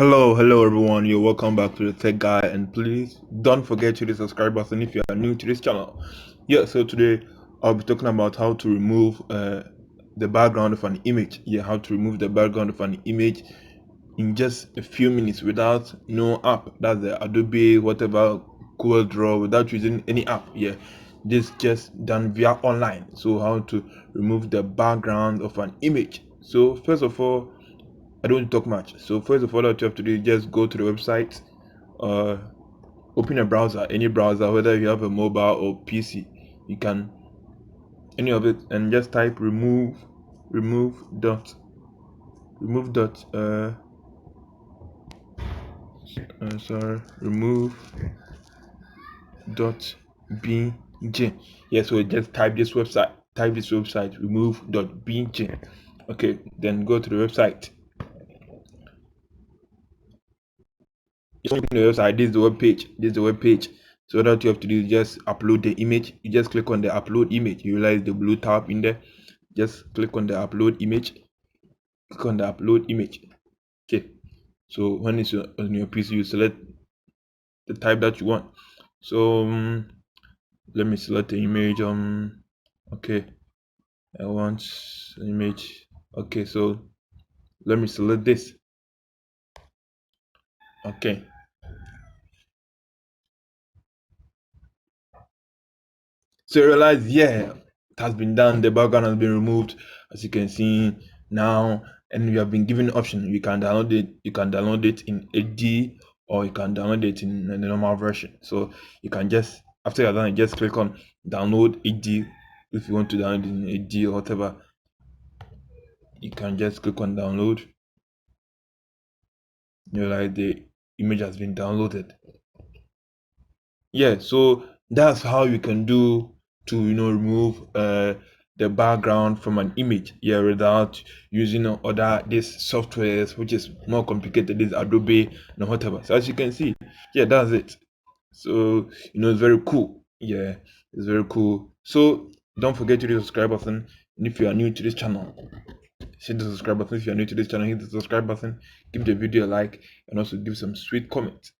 Hello everyone. You're welcome back to the Tech Guy, and please don't forget to hit the subscribe button if you are new to this channel. So today I'll be talking about how to remove the background of an image. How to remove the background of an image in just a few minutes without no app. That's the Adobe whatever Google Draw, without using any app. This just done via online. So how to remove the background of an image. So first of all, I don't talk much. So first of all, what you have to do is just go to the website, uh, open a browser, any browser, whether you have a mobile or PC, you can any of it, and just type remove dot bg. So just type this website remove.bg. Okay, then go to the website. Open the website. This is the web page. So what you have to do is just upload the image. You just click on the upload image. You realize the blue tab in there. Just click on the upload image. Click on the upload image. Okay. So when it's on your PC, you select the type that you want. So let me select the image. Okay, I want image. Okay, so let me select this. Okay. So you realize, it has been done. The background has been removed, as you can see now, and you have been given option. You can download it. You can download it in HD, or you can download it in the normal version. So you can just, after you're done, just click on download HD. If you want to download it in HD or whatever, you can just click on download. You realize the image has been downloaded. So that's how you can do to remove the background from an image without using other these softwares, which is more complicated, this Adobe and whatever. So as you can see, that's it. So it's very cool. It's very cool. So don't forget to hit the subscribe button, and if you are new to this channel, hit the subscribe button. If you are new to this channel, hit the subscribe button, give the video a like, and also give some sweet comments.